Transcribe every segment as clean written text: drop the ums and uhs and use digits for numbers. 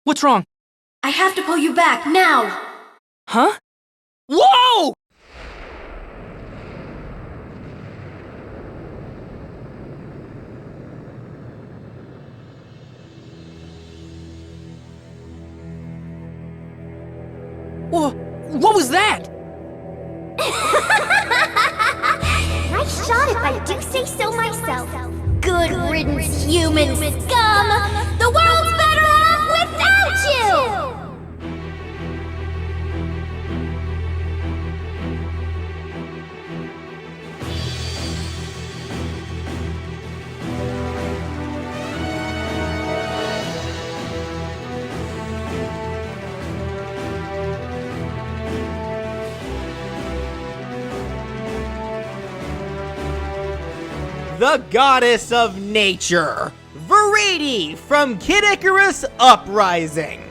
What's wrong? I have to pull you back, now! Huh? Whoa! What was that? Nice shot if I do say so myself. Good riddance, human scum! The world's better off without you! The goddess of nature, Viridi from Kid Icarus Uprising.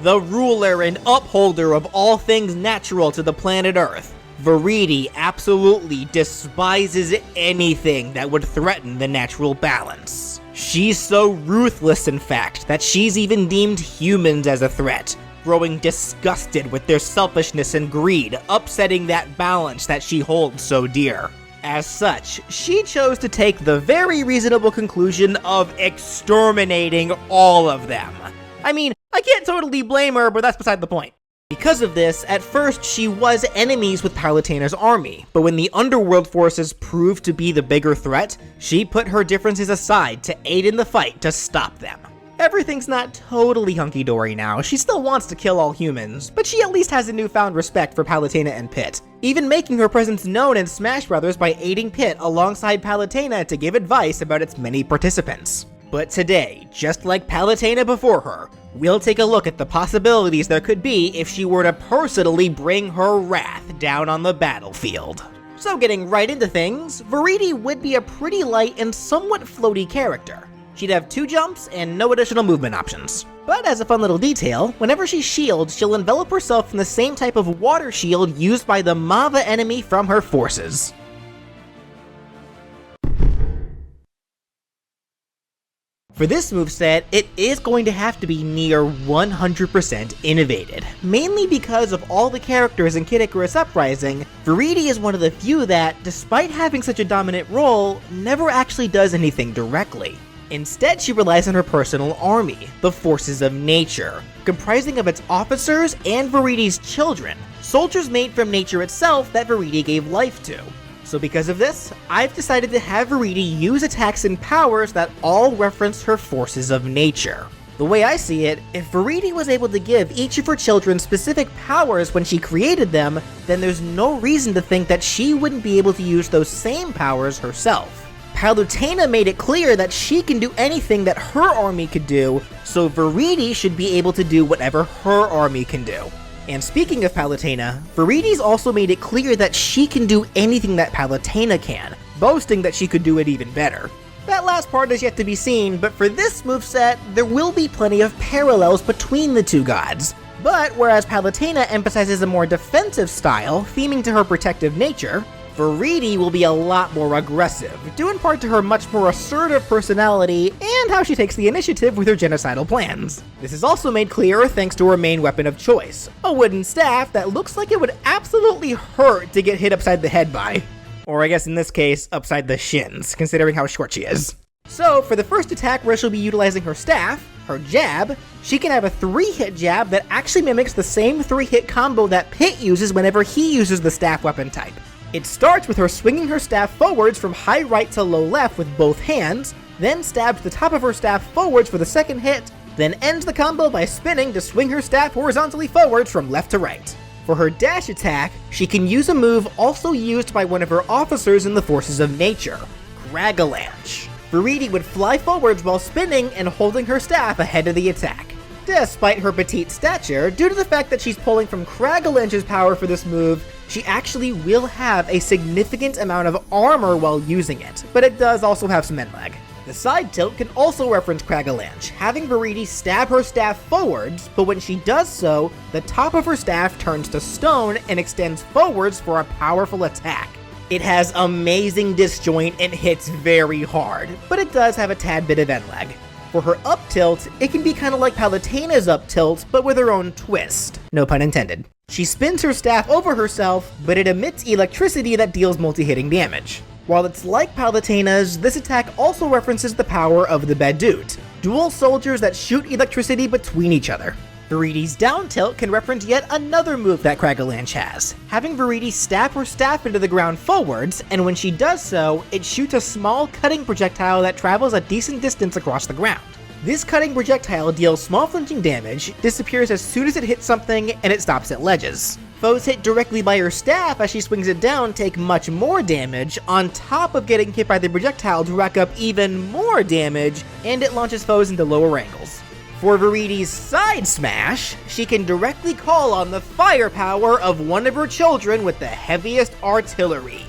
The ruler and upholder of all things natural to the planet Earth, Viridi absolutely despises anything that would threaten the natural balance. She's so ruthless, in fact, that she's even deemed humans as a threat, growing disgusted with their selfishness and greed, upsetting that balance that she holds so dear. As such, she chose to take the very reasonable conclusion of exterminating all of them. I mean, I can't totally blame her, but that's beside the point. Because of this, at first she was enemies with Palutena's army, but when the underworld forces proved to be the bigger threat, she put her differences aside to aid in the fight to stop them. Everything's not totally hunky-dory now. She still wants to kill all humans, but she at least has a newfound respect for Palutena and Pit, even making her presence known in Smash Bros. By aiding Pit alongside Palutena to give advice about its many participants. But today, just like Palutena before her, we'll take a look at the possibilities there could be if she were to personally bring her wrath down on the battlefield. So getting right into things, Viridi would be a pretty light and somewhat floaty character. She'd have 2 jumps and no additional movement options. But as a fun little detail, whenever she shields, she'll envelop herself in the same type of water shield used by the Mava enemy from her forces. For this moveset, it is going to have to be near 100% innovated, mainly because of all the characters in Kid Icarus Uprising. Viridi is one of the few that, despite having such a dominant role, never actually does anything directly. Instead, she relies on her personal army, the Forces of Nature, comprising of its officers and Viridi's children, soldiers made from nature itself that Viridi gave life to. So because of this, I've decided to have Viridi use attacks and powers that all reference her Forces of Nature. The way I see it, if Viridi was able to give each of her children specific powers when she created them, then there's no reason to think that she wouldn't be able to use those same powers herself. Palutena made it clear that she can do anything that her army could do, so Viridi should be able to do whatever her army can do. And speaking of Palutena, Viridi's also made it clear that she can do anything that Palutena can, boasting that she could do it even better. That last part is yet to be seen, but for this moveset, there will be plenty of parallels between the two gods. But whereas Palutena emphasizes a more defensive style, theming to her protective nature, Viridi will be a lot more aggressive, due in part to her much more assertive personality and how she takes the initiative with her genocidal plans. This is also made clearer thanks to her main weapon of choice, a wooden staff that looks like it would absolutely hurt to get hit upside the head by. Or I guess in this case, upside the shins, considering how short she is. So for the first attack where she'll be utilizing her staff, her jab, she can have a 3-hit jab that actually mimics the same 3-hit combo that Pit uses whenever he uses the staff weapon type. It starts with her swinging her staff forwards from high right to low left with both hands, then stabs the top of her staff forwards for the second hit, then ends the combo by spinning to swing her staff horizontally forwards from left to right. For her dash attack, she can use a move also used by one of her officers in the Forces of Nature, Cragalanche. Viridi would fly forwards while spinning and holding her staff ahead of the attack. Despite her petite stature, due to the fact that she's pulling from Cragalanche's power for this move, she actually will have a significant amount of armor while using it, but it does also have some end lag. The side tilt can also reference Cragalanche, having Viridi stab her staff forwards, but when she does so, the top of her staff turns to stone and extends forwards for a powerful attack. It has amazing disjoint and hits very hard, but it does have a tad bit of end lag. For her up tilt, it can be kinda like Palutena's up tilt, but with her own twist. No pun intended. She spins her staff over herself, but it emits electricity that deals multi-hitting damage. While it's like Palutena's, this attack also references the power of the Badut, dual soldiers that shoot electricity between each other. Viridi's down tilt can reference yet another move that Kragalanch has, having Viridi stab her staff into the ground forwards, and when she does so, it shoots a small cutting projectile that travels a decent distance across the ground. This cutting projectile deals small flinching damage, disappears as soon as it hits something, and it stops at ledges. Foes hit directly by her staff as she swings it down take much more damage, on top of getting hit by the projectile to rack up even more damage, and it launches foes into lower angles. For Viridi's side smash, she can directly call on the firepower of one of her children with the heaviest artillery.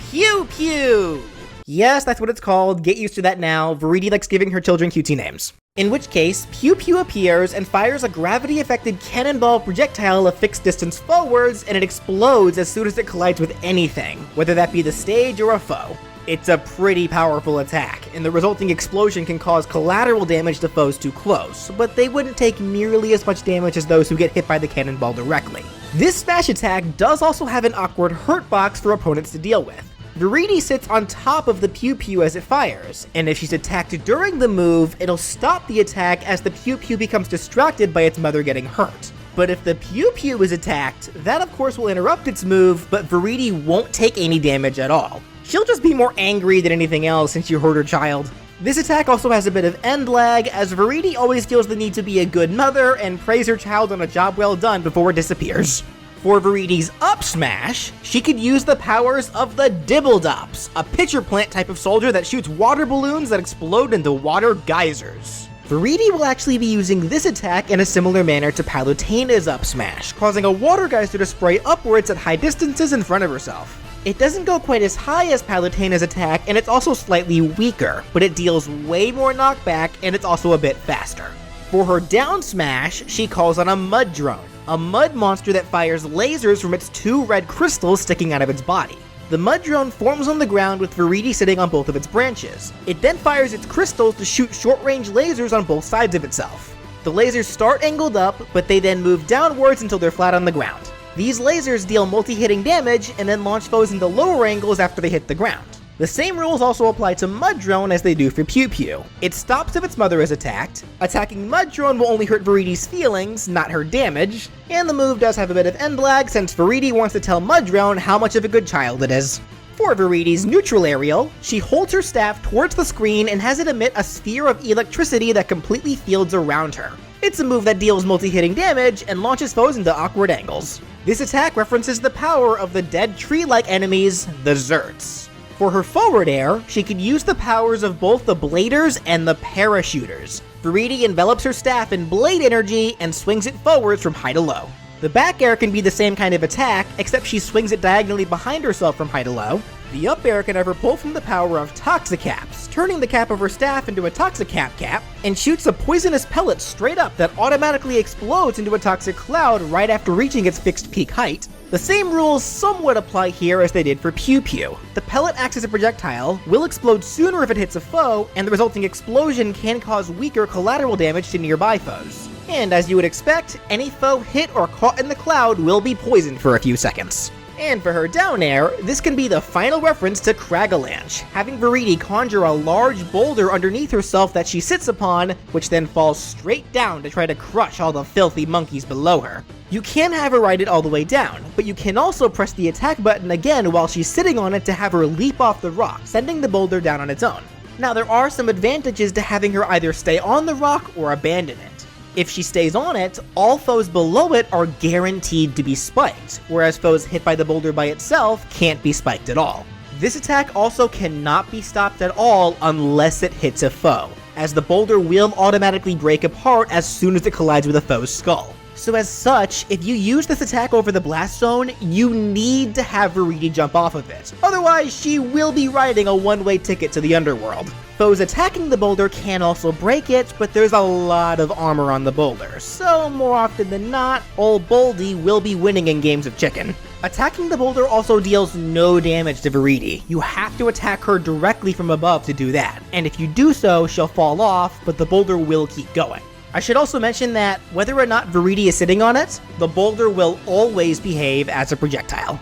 Pew pew! Yes, that's what it's called, get used to that now, Viridi likes giving her children cutesy names. In which case, Pew Pew appears and fires a gravity-affected cannonball projectile a fixed distance forwards, and it explodes as soon as it collides with anything, whether that be the stage or a foe. It's a pretty powerful attack, and the resulting explosion can cause collateral damage to foes too close, but they wouldn't take nearly as much damage as those who get hit by the cannonball directly. This smash attack does also have an awkward hurt box for opponents to deal with. Viridi sits on top of the Pew Pew as it fires, and if she's attacked during the move, it'll stop the attack as the Pew Pew becomes distracted by its mother getting hurt. But if the Pew Pew is attacked, that of course will interrupt its move, but Viridi won't take any damage at all. She'll just be more angry than anything else since you hurt her child. This attack also has a bit of end lag, as Viridi always feels the need to be a good mother and praise her child on a job well done before it disappears. For Viridi's up smash, she could use the powers of the Dibbledops, a pitcher plant type of soldier that shoots water balloons that explode into water geysers. Viridi will actually be using this attack in a similar manner to Palutena's up smash, causing a water geyser to spray upwards at high distances in front of herself. It doesn't go quite as high as Palutena's attack, and it's also slightly weaker, but it deals way more knockback, and it's also a bit faster. For her down smash, she calls on a mud drone, a mud monster that fires lasers from its two red crystals sticking out of its body. The mud drone forms on the ground with Viridi sitting on both of its branches. It then fires its crystals to shoot short-range lasers on both sides of itself. The lasers start angled up, but they then move downwards until they're flat on the ground. These lasers deal multi-hitting damage and then launch foes into lower angles after they hit the ground. The same rules also apply to Mud Drone as they do for Pew Pew. It stops if its mother is attacked, attacking Mud Drone will only hurt Viridi's feelings, not her damage, and the move does have a bit of end lag since Viridi wants to tell Mud Drone how much of a good child it is. For Viridi's neutral aerial, she holds her staff towards the screen and has it emit a sphere of electricity that completely fields around her. It's a move that deals multi-hitting damage and launches foes into awkward angles. This attack references the power of the dead tree-like enemies, the Zerts. For her forward air, she can use the powers of both the Bladers and the Parachuters. Viridi envelops her staff in blade energy and swings it forwards from high to low. The back air can be the same kind of attack, except she swings it diagonally behind herself from high to low. The up air can have her pull from the power of Toxicaps, turning the cap of her staff into a Toxicap cap, and shoots a poisonous pellet straight up that automatically explodes into a toxic cloud right after reaching its fixed peak height. The same rules somewhat apply here as they did for Pew Pew. The pellet acts as a projectile, will explode sooner if it hits a foe, and the resulting explosion can cause weaker collateral damage to nearby foes. And as you would expect, any foe hit or caught in the cloud will be poisoned for a few seconds. And for her down air, this can be the final reference to Kragalanch, having Viridi conjure a large boulder underneath herself that she sits upon, which then falls straight down to try to crush all the filthy monkeys below her. You can have her ride it all the way down, but you can also press the attack button again while she's sitting on it to have her leap off the rock, sending the boulder down on its own. Now there are some advantages to having her either stay on the rock or abandon it. If she stays on it, all foes below it are guaranteed to be spiked, whereas foes hit by the boulder by itself can't be spiked at all. This attack also cannot be stopped at all unless it hits a foe, as the boulder will automatically break apart as soon as it collides with a foe's skull. So as such, if you use this attack over the blast zone, you need to have Viridi jump off of it. Otherwise, she will be riding a one-way ticket to the underworld. Foes attacking the boulder can also break it, but there's a lot of armor on the boulder, so more often than not, old Boldy will be winning in games of chicken. Attacking the boulder also deals no damage to Viridi. You have to attack her directly from above to do that, and if you do so, she'll fall off, but the boulder will keep going. I should also mention that whether or not Viridi is sitting on it, the boulder will always behave as a projectile.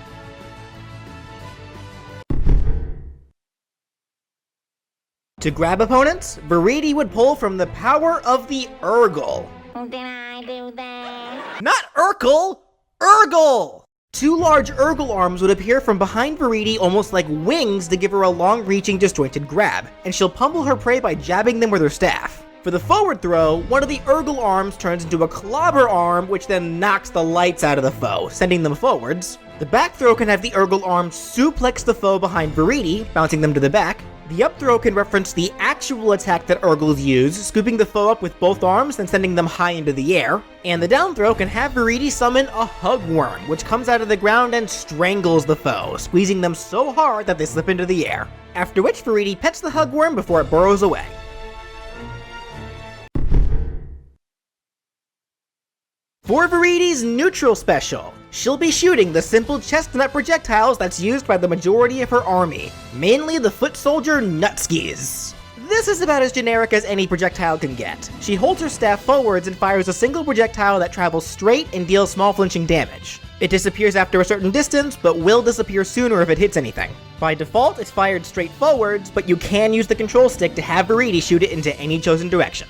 To grab opponents, Viridi would pull from the power of the Urgle. Did I do that? Not Urkel! Urgle! Two large Urgle arms would appear from behind Viridi almost like wings to give her a long-reaching disjointed grab, and she'll pummel her prey by jabbing them with her staff. For the forward throw, one of the Urgle arms turns into a clobber arm, which then knocks the lights out of the foe, sending them forwards. The back throw can have the Urgle arm suplex the foe behind Viridi, bouncing them to the back. The up throw can reference the actual attack that Urgles use, scooping the foe up with both arms and sending them high into the air. And the down throw can have Viridi summon a hugworm, which comes out of the ground and strangles the foe, squeezing them so hard that they slip into the air. After which Viridi pets the hugworm before it burrows away. For Viridi's neutral special, she'll be shooting the simple chestnut projectiles that's used by the majority of her army, mainly the foot soldier Nutskis. This is about as generic as any projectile can get. She holds her staff forwards and fires a single projectile that travels straight and deals small flinching damage. It disappears after a certain distance, but will disappear sooner if it hits anything. By default, it's fired straight forwards, but you can use the control stick to have Viridi shoot it into any chosen direction.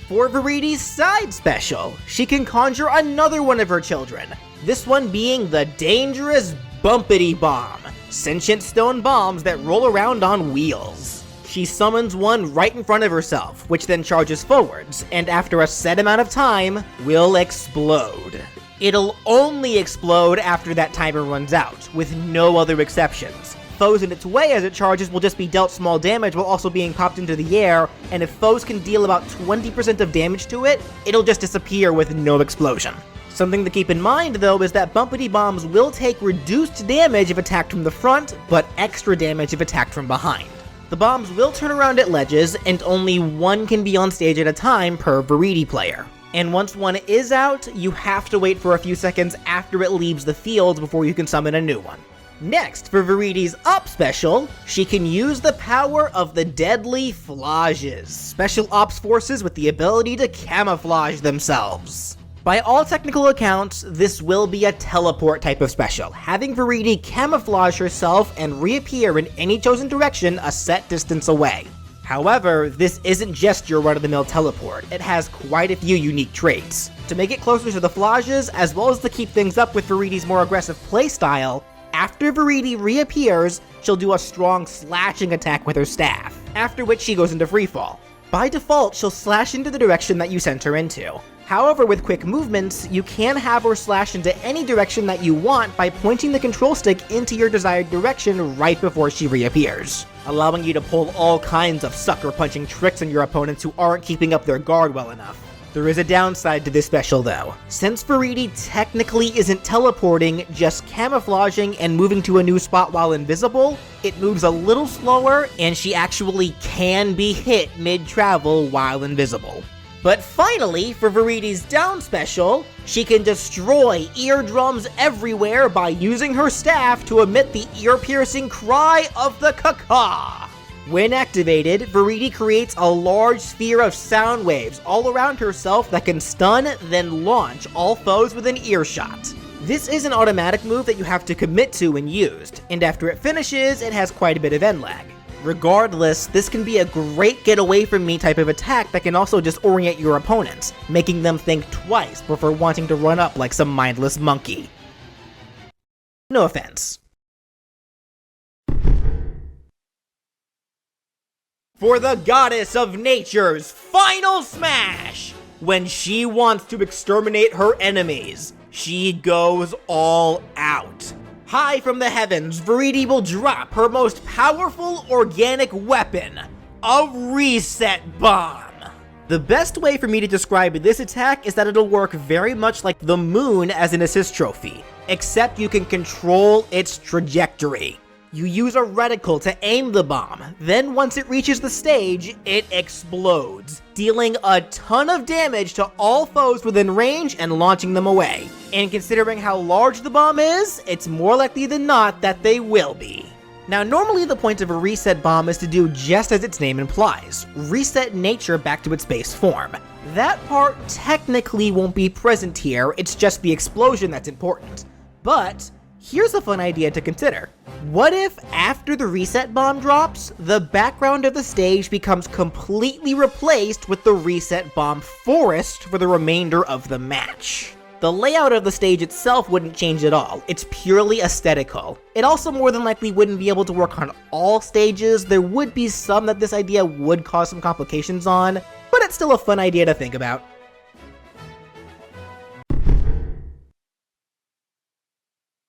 For Viridi's side special, she can conjure another one of her children, this one being the dangerous Bumpity Bomb, sentient stone bombs that roll around on wheels. She summons one right in front of herself, which then charges forwards, and after a set amount of time, will explode. It'll only explode after that timer runs out, with no other exceptions. Foes in its way as it charges will just be dealt small damage while also being popped into the air, and if foes can deal about 20% of damage to it, it'll just disappear with no explosion. Something to keep in mind though is that Bumpity Bombs will take reduced damage if attacked from the front, but extra damage if attacked from behind. The bombs will turn around at ledges, and only one can be on stage at a time per Viridi player. And once one is out, you have to wait for a few seconds after it leaves the field before you can summon a new one. Next, for Viridi's up special, she can use the power of the deadly flages, special ops forces with the ability to camouflage themselves. By all technical accounts, this will be a teleport type of special, having Viridi camouflage herself and reappear in any chosen direction a set distance away. However, this isn't just your run-of-the-mill teleport, it has quite a few unique traits. To make it closer to the flages, as well as to keep things up with Viridi's more aggressive playstyle, after Viridi reappears, she'll do a strong slashing attack with her staff, after which she goes into freefall. By default, she'll slash into the direction that you sent her into. However, with quick movements, you can have her slash into any direction that you want by pointing the control stick into your desired direction right before she reappears, allowing you to pull all kinds of sucker-punching tricks on your opponents who aren't keeping up their guard well enough. There is a downside to this special though. Since Viridi technically isn't teleporting, just camouflaging and moving to a new spot while invisible, it moves a little slower, and she actually can be hit mid-travel while invisible. But finally, for Viridi's down special, she can destroy eardrums everywhere by using her staff to emit the ear-piercing cry of the caca. When activated, Viridi creates a large sphere of sound waves all around herself that can stun, then launch all foes within earshot. This is an automatic move that you have to commit to when used, and after it finishes, it has quite a bit of end lag. Regardless, this can be a great get away from me type of attack that can also disorient your opponents, making them think twice before wanting to run up like some mindless monkey. No offense. For the goddess of nature's final smash! When she wants to exterminate her enemies, she goes all out. High from the heavens, Viridi will drop her most powerful organic weapon, a reset bomb. The best way for me to describe this attack is that it'll work very much like the moon as an assist trophy, except you can control its trajectory. You use a reticle to aim the bomb, then once it reaches the stage, it explodes, dealing a ton of damage to all foes within range and launching them away. And considering how large the bomb is, it's more likely than not that they will be. Now, normally the point of a reset bomb is to do just as its name implies, reset nature back to its base form. That part technically won't be present here, it's just the explosion that's important. But here's a fun idea to consider. What if, after the reset bomb drops, the background of the stage becomes completely replaced with the reset bomb forest for the remainder of the match? The layout of the stage itself wouldn't change at all, it's purely aesthetical. It also more than likely wouldn't be able to work on all stages, there would be some that this idea would cause some complications on, but it's still a fun idea to think about.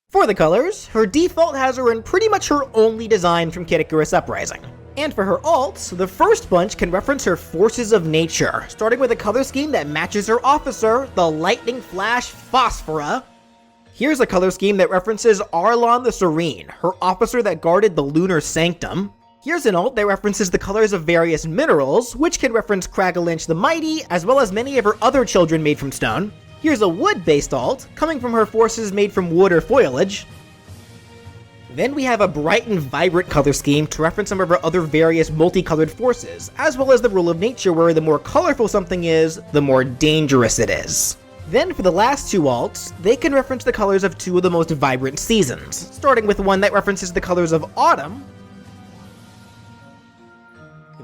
For the colors, her default has her in pretty much her only design from Kid Icarus Uprising. And for her alts, the first bunch can reference her forces of nature, starting with a color scheme that matches her officer, the Lightning Flash Phosphora. Here's a color scheme that references Arlon the Serene, her officer that guarded the Lunar Sanctum. Here's an alt that references the colors of various minerals, which can reference Kragolinch the Mighty, as well as many of her other children made from stone. Here's a wood-based alt, coming from her forces made from wood or foliage. Then we have a bright and vibrant color scheme to reference some of her other various multicolored forces, as well as the rule of nature where the more colorful something is, the more dangerous it is. Then for the last two alts, they can reference the colors of two of the most vibrant seasons, starting with one that references the colors of autumn.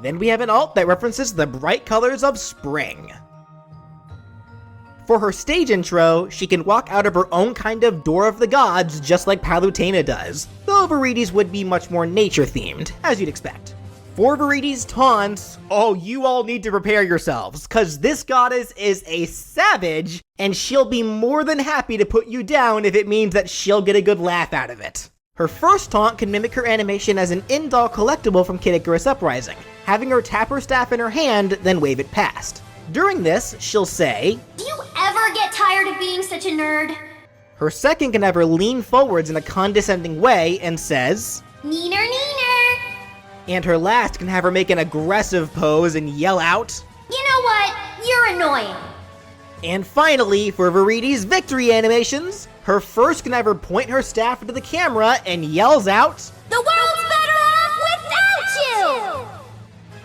Then we have an alt that references the bright colors of spring. For her stage intro, she can walk out of her own kind of Door of the Gods just like Palutena does, though Viridi's would be much more nature-themed, as you'd expect. For Viridi's taunts, oh, you all need to prepare yourselves, cause this goddess is a savage, and she'll be more than happy to put you down if it means that she'll get a good laugh out of it. Her first taunt can mimic her animation as an in-doll collectible from Kid Icarus Uprising, having her tap her staff in her hand, then wave it past. During this, she'll say, Do you ever get tired of being such a nerd? Her second can have her lean forwards in a condescending way and says, Neener, neener. And her last can have her make an aggressive pose and yell out, You know what? You're annoying. And finally, for Viridi's victory animations, her first can have her point her staff into the camera and yells out, The world's better off without you!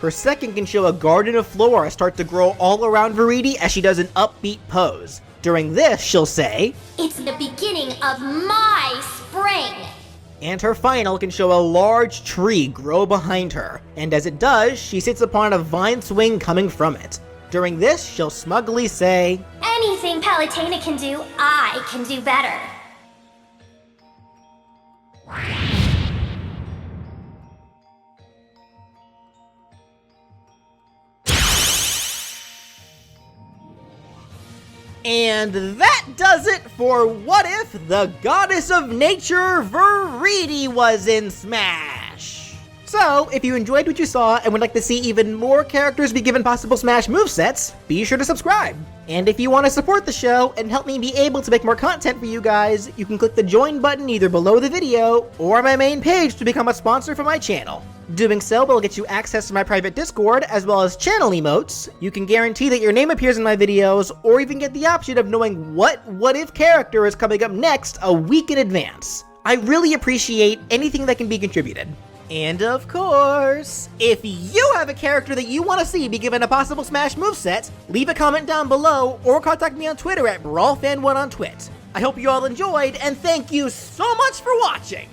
Her second can show a garden of flora start to grow all around Viridi as she does an upbeat pose. During this, she'll say, It's the beginning of my spring! And her final can show a large tree grow behind her, and as it does, she sits upon a vine swing coming from it. During this, she'll smugly say, Anything Palutena can do, I can do better. And that does it for What If the Goddess of Nature Viridi was in Smash! So, if you enjoyed what you saw and would like to see even more characters be given possible Smash movesets, be sure to subscribe. And if you want to support the show and help me be able to make more content for you guys, you can click the join button either below the video or my main page to become a sponsor for my channel. Doing so will get you access to my private Discord, as well as channel emotes. You can guarantee that your name appears in my videos, or even get the option of knowing what if character is coming up next a week in advance. I really appreciate anything that can be contributed. And of course, if you have a character that you want to see be given a possible Smash moveset, leave a comment down below or contact me on Twitter at BrawlFan1 on Twit. I hope you all enjoyed, and thank you so much for watching!